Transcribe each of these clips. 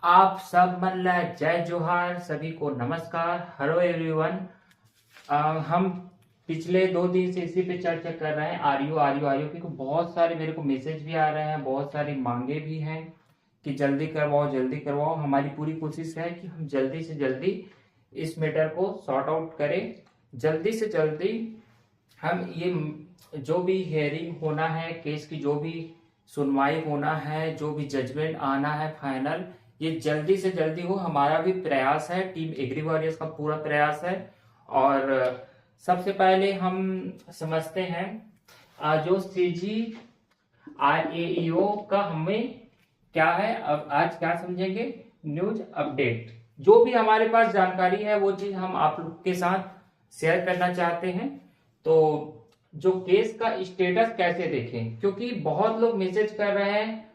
आप सब मन ला जय जोहार, सभी को नमस्कार। Hello everyone. हम पिछले 2 दिन से इसी पे चर्चा कर रहे हैं आरयू आरयू आरयू, क्योंकि बहुत सारे मेरे को मैसेज भी आ रहे हैं, बहुत सारी मांगे भी हैं कि जल्दी करवाओ जल्दी करवाओ। हमारी पूरी कोशिश है कि हम जल्दी से जल्दी इस मैटर को सॉर्ट आउट करें, जल्दी से जल्दी हम ये जो भी हियरिंग होना है, केस की जो भी सुनवाई होना है, जो भी जजमेंट आना है फाइनल, ये जल्दी से जल्दी हो। हमारा भी प्रयास है, टीम एग्री वॉरियर्स का पूरा प्रयास है। और सबसे पहले हम समझते हैं जो CGIAEO का हमें क्या है, अब आज क्या समझेंगे, न्यूज अपडेट। जो भी हमारे पास जानकारी है वो चीज हम आप लोग के साथ शेयर करना चाहते हैं। तो जो केस का स्टेटस कैसे देखें, क्योंकि बहुत लोग मैसेज कर रहे हैं,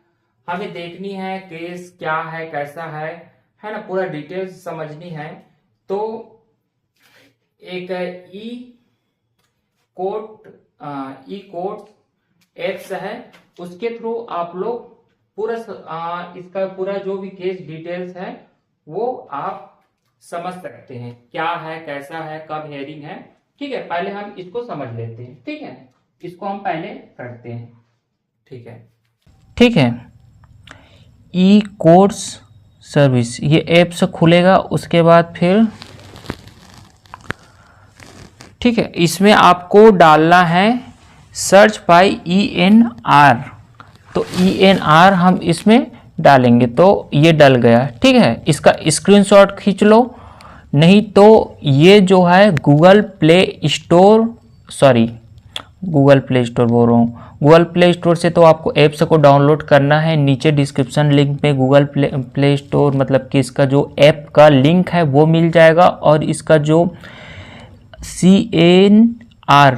हमें देखनी है केस क्या है कैसा है ना, पूरा डिटेल्स समझनी है। तो एक ई कोर्ट एप्स है, उसके थ्रू आप लोग पूरा इसका पूरा जो भी केस डिटेल्स है वो आप समझ सकते हैं, क्या है कैसा है कब हियरिंग है। ठीक है, पहले हम इसको समझ लेते हैं। ठीक है, इसको हम पहले करते हैं। ठीक है, ई कोर्ट्स सर्विस ये ऐप से खुलेगा। उसके बाद फिर ठीक है, इसमें आपको डालना है सर्च बाय ENR। तो ENR हम इसमें डालेंगे तो ये डल गया। ठीक है, इसका स्क्रीनशॉट खींच लो, नहीं तो ये जो है गूगल प्ले स्टोर बोल रहा हूँ, गूगल प्ले स्टोर से तो आपको ऐप्स को डाउनलोड करना है। नीचे डिस्क्रिप्शन लिंक में गूगल प्ले स्टोर मतलब कि इसका जो ऐप का लिंक है वो मिल जाएगा, और इसका जो CNR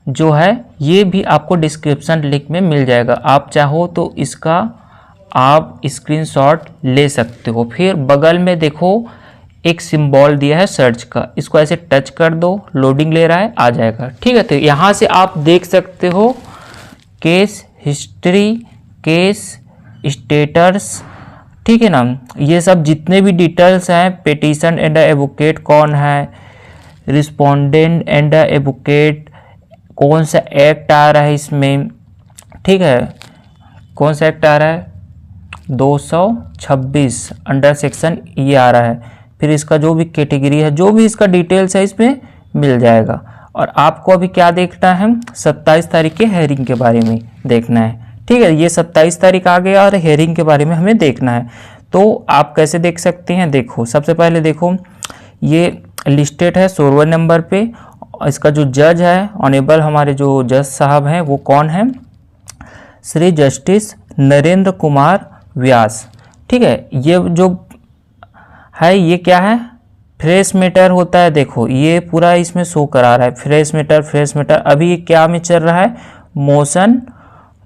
जो है ये भी आपको डिस्क्रिप्शन लिंक में मिल जाएगा। आप चाहो तो इसका आप स्क्रीनशॉट ले सकते हो। फिर बगल में देखो एक सिंबल दिया है सर्च का, इसको ऐसे टच कर दो, लोडिंग ले रहा है, आ जाएगा। ठीक है, तो यहाँ से आप देख सकते हो केस हिस्ट्री, केस स्टेटस, ठीक है ना, ये सब जितने भी डिटेल्स हैं, पिटीशन एंड एडवोकेट कौन है, रिस्पोंडेंट एंड एडवोकेट, कौन सा एक्ट आ रहा है इसमें, ठीक है, कौन सा एक्ट आ रहा है 226 अंडर सेक्शन ये आ रहा है। फिर इसका जो भी कैटेगरी है, जो भी इसका डिटेल्स है इसमें मिल जाएगा। और आपको अभी क्या देखना है, 27 तारीख के हेयरिंग के बारे में देखना है। ठीक है, ये 27 तारीख आ गया और हेयरिंग के बारे में हमें देखना है। तो आप कैसे देख सकते हैं, देखो सबसे पहले देखो ये लिस्टेड है 16वें नंबर पे। इसका जो जज है ऑनेबल, हमारे जो जज साहब हैं वो कौन है, श्री जस्टिस नरेंद्र कुमार व्यास। ठीक है, ये जो है ये क्या है, फ्रेश मैटर होता है। देखो ये पूरा इसमें शो करा रहा है फ्रेश मैटर। अभी ये क्या में चल रहा है,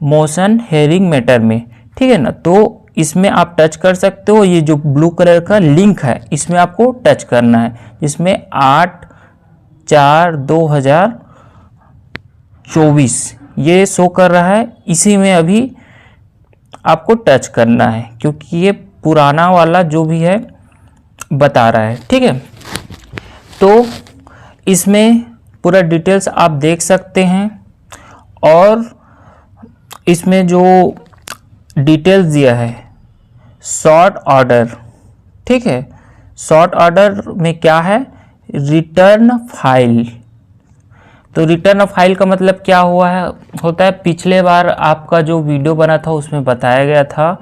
मोशन हेयरिंग मैटर में। ठीक है ना, तो इसमें आप टच कर सकते हो। ये जो ब्लू कलर का लिंक है इसमें आपको टच करना है, जिसमें 8/4/2024 ये शो कर रहा है। इसी में अभी आपको टच करना है, क्योंकि ये पुराना वाला जो भी है बता रहा है। ठीक है, तो इसमें पूरा डिटेल्स आप देख सकते हैं। और इसमें जो डिटेल्स दिया है शॉर्ट ऑर्डर, ठीक है, शॉर्ट ऑर्डर में क्या है, रिटर्न फाइल। तो रिटर्न फाइल का मतलब क्या होता है, पिछले बार आपका जो वीडियो बना था उसमें बताया गया था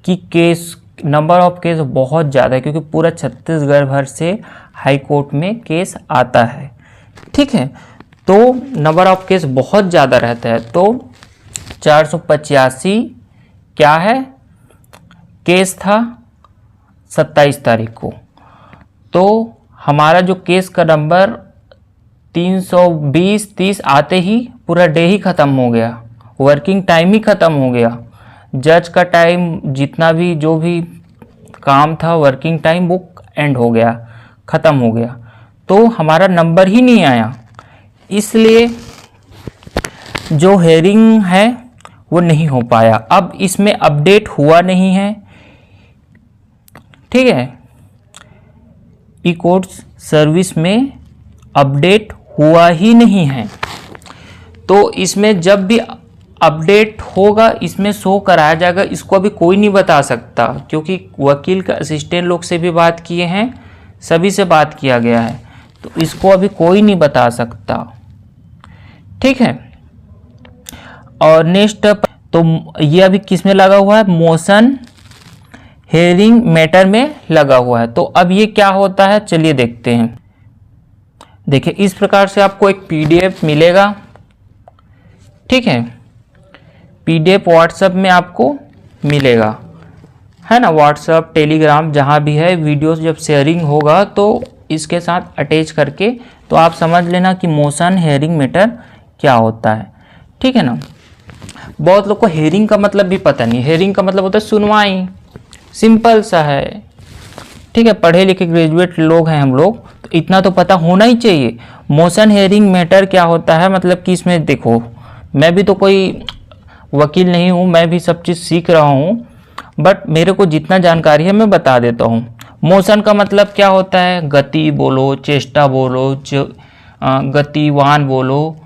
कि केस नंबर ऑफ केस बहुत ज़्यादा है, क्योंकि पूरा छत्तीसगढ़ भर से हाई कोर्ट में केस आता है। ठीक है, तो नंबर ऑफ केस बहुत ज़्यादा रहता है। तो 485 क्या है केस था 27 तारीख को। तो हमारा जो केस का नंबर 320-30 आते ही पूरा डे ही ख़त्म हो गया, वर्किंग टाइम ही ख़त्म हो गया। जज का टाइम जितना भी जो भी काम था वर्किंग टाइम वो एंड हो गया, ख़त्म हो गया। तो हमारा नंबर ही नहीं आया, इसलिए जो हेयरिंग है वो नहीं हो पाया। अब इसमें अपडेट हुआ नहीं है, ठीक है, ई कोड्स सर्विस में अपडेट हुआ ही नहीं है। तो इसमें जब भी अपडेट होगा इसमें शो कराया जाएगा। इसको अभी कोई नहीं बता सकता, क्योंकि वकील का असिस्टेंट लोग से भी बात किए हैं, सभी से बात किया गया है, तो इसको अभी कोई नहीं बता सकता। ठीक है, और नेक्स्ट तो ये अभी किस में लगा हुआ है, मोशन हेयरिंग मैटर में लगा हुआ है। तो अब ये क्या होता है चलिए देखते हैं। देखिए इस प्रकार से आपको एक पीडीएफ मिलेगा। ठीक है, पीडीएफ व्हाट्सएप में आपको मिलेगा, है ना, व्हाट्सएप टेलीग्राम जहाँ भी है। वीडियोस जब शेयरिंग होगा तो इसके साथ अटैच करके तो आप समझ लेना कि मोशन हेयरिंग मैटर क्या होता है। ठीक है ना, बहुत लोग को हेयरिंग का मतलब भी पता नहीं। हेयरिंग का मतलब होता है सुनवाई, सिंपल सा है। ठीक है, पढ़े लिखे ग्रेजुएट लोग हैं हम लोग, तो इतना तो पता होना ही चाहिए। मोशन हेयरिंग मैटर क्या होता है, मतलब कि इसमें देखो, मैं भी तो कोई वकील नहीं हूँ, मैं भी सब चीज़ सीख रहा हूँ, बट मेरे को जितना जानकारी है मैं बता देता हूँ। मोशन का मतलब क्या होता है, गति बोलो, चेष्टा बोलो, गतिवान बोलो,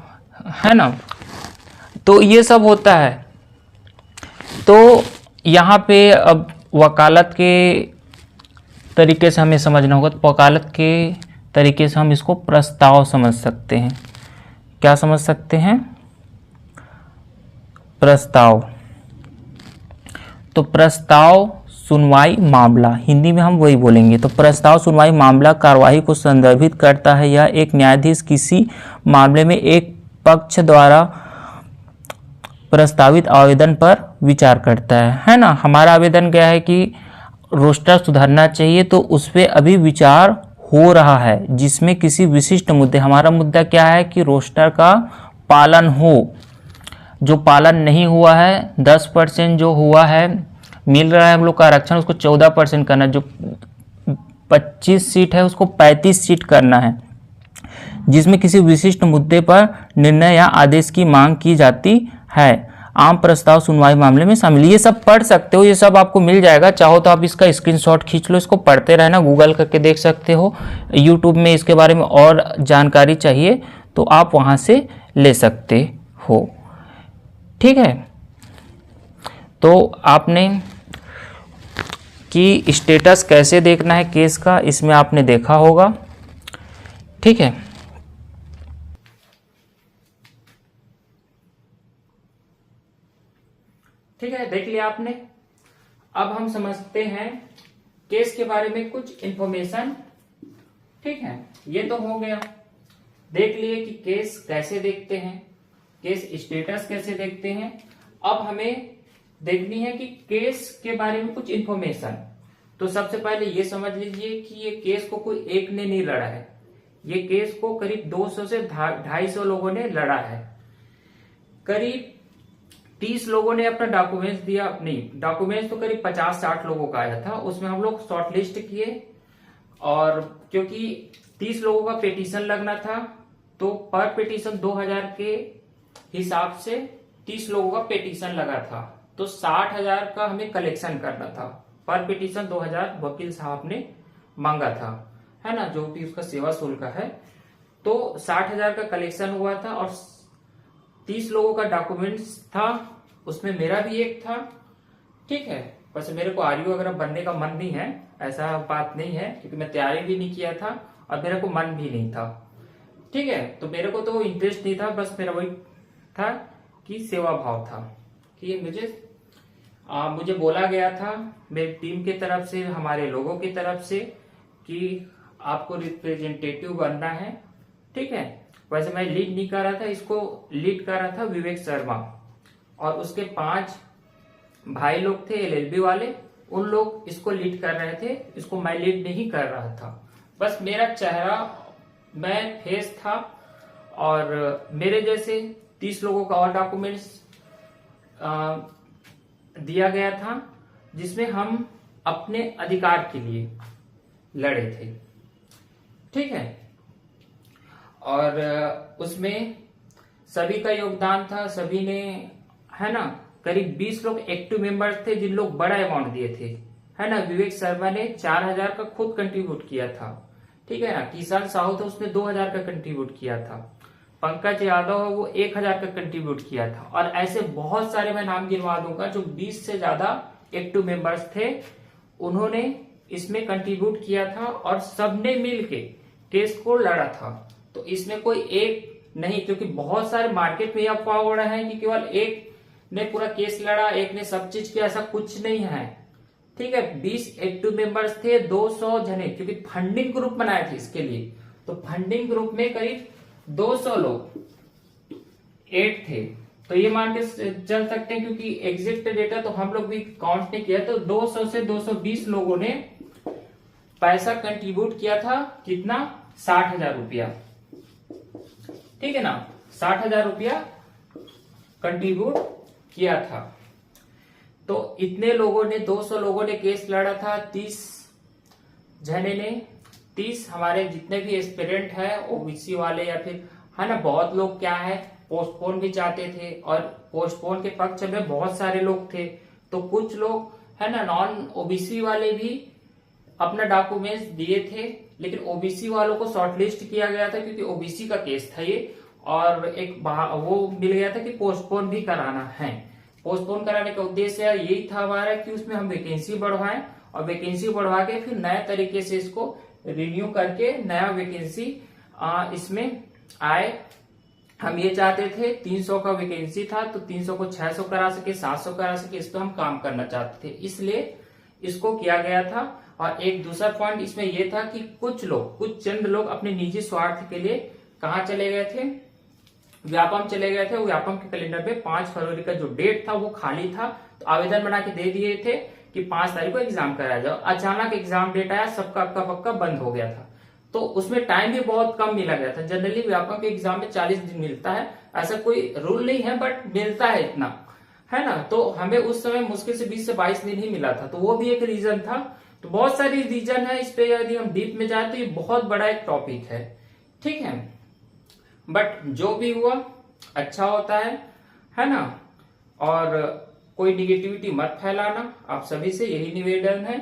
है ना, तो ये सब होता है। तो यहाँ पे अब वकालत के तरीके से हमें समझना होगा। तो वकालत के तरीके से हम इसको प्रस्ताव समझ सकते हैं। क्या समझ सकते हैं, प्रस्ताव। तो प्रस्ताव सुनवाई मामला, हिंदी में हम वही बोलेंगे। तो प्रस्ताव सुनवाई मामला कार्यवाही को संदर्भित करता है। यह एक न्यायाधीश किसी मामले में एक पक्ष द्वारा प्रस्तावित आवेदन पर विचार करता है ना। हमारा आवेदन क्या है कि रोस्टर सुधरना चाहिए, तो उस पर अभी विचार हो रहा है, जिसमें किसी विशिष्ट मुद्दे, हमारा मुद्दा क्या है कि रोस्टर का पालन हो। जो पालन नहीं हुआ है, 10% जो हुआ है, मिल रहा है हम लोग का आरक्षण, उसको 14% करना है। जो 25 सीट है उसको 35 सीट करना है, जिसमें किसी विशिष्ट मुद्दे पर निर्णय या आदेश की मांग की जाती है। आम प्रस्ताव सुनवाई मामले में शामिल। ये सब पढ़ सकते हो, ये सब आपको मिल जाएगा। चाहो तो आप इसका स्क्रीनशॉट खींच लो, इसको पढ़ते रहना, गूगल करके देख सकते हो। यूट्यूब में इसके बारे में और जानकारी चाहिए तो आप वहाँ से ले सकते हो। ठीक है, तो आपने कि स्टेटस कैसे देखना है केस का, इसमें आपने देखा होगा। ठीक है, ठीक है, देख लिया आपने। अब हम समझते हैं केस के बारे में कुछ इंफॉर्मेशन। ठीक है, ये तो हो गया, देख लिए कि केस कैसे देखते हैं, केस स्टेटस कैसे देखते हैं। अब हमें देखनी है कि केस के बारे में कुछ इंफॉर्मेशन। तो सबसे पहले ये समझ लीजिए कि ये केस को कोई एक ने नहीं लड़ा है, ये केस को करीब 200 से 250 लोगों ने लड़ा है। करीब 30 लोगों ने अपना डॉक्यूमेंट्स दिया। नहीं, डॉक्यूमेंट्स तो करीब 50-60 लोगों का आया था, उसमें हम लोग शॉर्टलिस्ट किए। और क्योंकि 30 लोगों का पिटीशन लगना था, तो पर पिटीशन 2000 के हिसाब से 30 लोगों का पिटीशन लगा था, तो 60,000 का हमें कलेक्शन करना था। पर पिटीशन 2000 वकील साहब ने मांगा था, है ना, जो भी उसका सेवा शुल्क है। तो 60,000 का कलेक्शन हुआ था और 30 लोगों का डॉक्यूमेंट्स था, उसमें मेरा भी एक था। ठीक है, वैसे मेरे को आरयू वगैरह बनने का मन नहीं है, ऐसा बात नहीं है, क्योंकि मैं तैयारी भी नहीं किया था और मेरे को मन भी नहीं था। ठीक है, तो मेरे को तो इंटरेस्ट नहीं था, बस मेरा वही था कि सेवा भाव था कि मुझे बोला गया था मेरी टीम की तरफ से, हमारे लोगों की तरफ से, कि आपको रिप्रेजेंटेटिव बनना है। ठीक है, वैसे मैं लीड नहीं कर रहा था, इसको लीड कर रहा था विवेक शर्मा, और उसके 5 भाई लोग थे एलएलबी वाले, उन लोग इसको लीड कर रहे थे, इसको मैं लीड नहीं कर रहा था। बस मेरा चेहरा, मैं फेस था, और मेरे जैसे 30 लोगों का और डॉक्यूमेंट्स दिया गया था, जिसमें हम अपने अधिकार के लिए लड़े थे। ठीक है, और उसमें सभी का योगदान था, सभी ने, है ना, करीब 20 लोग एक्टिव मेंबर्स थे जिन लोग बड़ा अमाउंट दिए थे, है ना, विवेक शर्मा ने 4000 का खुद कंट्रीब्यूट किया था, ठीक है ना। किसान साहू था, उसने 2000 का कंट्रीब्यूट किया था। पंकज यादव है, वो 1000 का कंट्रीब्यूट किया था। और ऐसे बहुत सारे मैं नाम गिनवा दूंगा जो 20 से ज्यादा एक्टिव मेंबर्स थे, उन्होंने इसमें कंट्रीब्यूट किया था और सबने मिलके केस को लड़ा था। तो इसमें कोई एक नहीं, क्योंकि बहुत सारे मार्केट में अफवाह हो रहा है कि केवल एक ने पूरा केस लड़ा, एक ने सब चीज किया, ऐसा कुछ नहीं है, ठीक है। 20 एक्टिव मेंबर्स थे, 200 जने, क्योंकि फंडिंग ग्रुप बनाए थे इसके लिए, तो फंडिंग ग्रुप में करीब 200 लोग एड थे। तो ये मान के चल सकते हैं, क्योंकि एग्जैक्ट डेटा तो हम लोग भी काउंट नहीं किया, तो 200 से 220 लोगों ने पैसा कंट्रीब्यूट किया था। कितना? 60,000 रुपया, ठीक है ना, 60,000 रुपया कंट्रीब्यूट किया था। तो इतने लोगों ने, 200 लोगों ने केस लड़ा था, 30 जने ने, 30 हमारे जितने भी एस्पिरेंट है ओबीसी वाले या फिर, है ना, बहुत लोग क्या है पोस्टपोन भी चाहते थे, और पोस्टपोन के पक्ष में बहुत सारे लोग थे। तो कुछ लोग, है ना, नॉन ओबीसी वाले भी अपना डॉक्यूमेंट्स दिए थे, लेकिन ओबीसी वालों को शॉर्टलिस्ट किया गया था, क्योंकि ओबीसी का केस था ये। और एक वो मिल गया था कि पोस्टपोन भी कराना है। पोस्टपोन कराने का उद्देश्य यही था हमारा कि उसमें हम वैकेंसी बढ़वाएं, और वैकेंसी बढ़वा के फिर नए तरीके से इसको रिन्यू करके नया वैकेंसी इसमें आए। हम ये चाहते थे, 300 का वैकेंसी था, तो 300 को 600 करा सके, 700 करा सके, इस पर हम काम करना चाहते थे, इसलिए इसको किया गया था। और एक दूसरा पॉइंट इसमें यह था कि कुछ लोग, कुछ चंद लोग अपने निजी स्वार्थ के लिए कहाँ चले गए थे? व्यापम चले गए थे। व्यापम के कैलेंडर पे 5 फरवरी का जो डेट था वो खाली था, तो आवेदन बना के दे दिए थे कि 5 तारीख को एग्जाम कराया जाओ। अचानक एग्जाम डेट आया, सबका अक्का पक्का बंद हो गया था, तो उसमें टाइम भी बहुत कम मिला गया था। जनरली व्यापम के एग्जाम में 40 दिन मिलता है, ऐसा कोई रूल नहीं है, बट मिलता है इतना, है ना। तो हमें उस समय मुश्किल से 20 से 22 दिन ही मिला था, तो वो भी एक रीजन था। तो बहुत सारी रीजन है, इस पे यदि हम डीप में जाए तो ये बहुत बड़ा एक टॉपिक है, ठीक है। बट जो भी हुआ अच्छा होता है ना। और कोई निगेटिविटी मत फैलाना, आप सभी से यही निवेदन है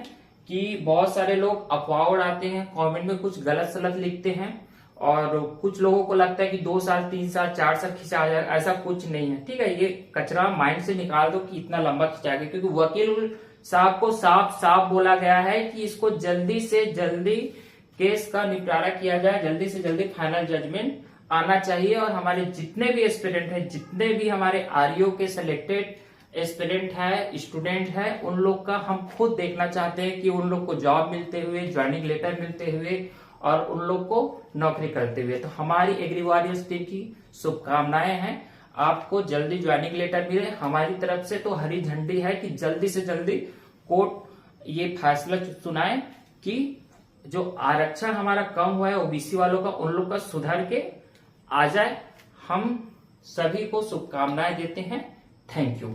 कि बहुत सारे लोग अफवाह उड़ाते हैं, कमेंट में कुछ गलत सलत लिखते हैं, और कुछ लोगों को लगता है कि 2 साल 3 साल 4 साल खिंचा जाए, ऐसा कुछ नहीं है, ठीक है। ये कचरा माइंड से निकाल दो कि इतना लंबा खिंचाएगा, क्योंकि वकील साहब को साफ साफ बोला गया है कि इसको जल्दी से जल्दी केस का निपटारा किया जाए, जल्दी से जल्दी फाइनल जजमेंट आना चाहिए। और हमारे जितने भी एस्पिरेंट हैं, जितने भी हमारे आरईओ के सिलेक्टेड एस्पिरेंट है, स्टूडेंट है, उन लोग का हम खुद देखना चाहते हैं कि उन लोग को जॉब मिलते हुए, ज्वाइनिंग लेटर मिलते हुए, और उन लोग को नौकरी करते हुए। तो हमारी एग्री वॉरियर्स टीम की शुभकामनाएं हैं, आपको जल्दी ज्वाइनिंग लेटर मिले। हमारी तरफ से तो हरी झंडी है कि जल्दी से जल्दी कोर्ट ये फैसला सुनाए कि जो आरक्षण हमारा कम हुआ है ओबीसी वालों का, उन लोग का सुधर के आ जाए। हम सभी को शुभकामनाएं देते हैं। Thank you.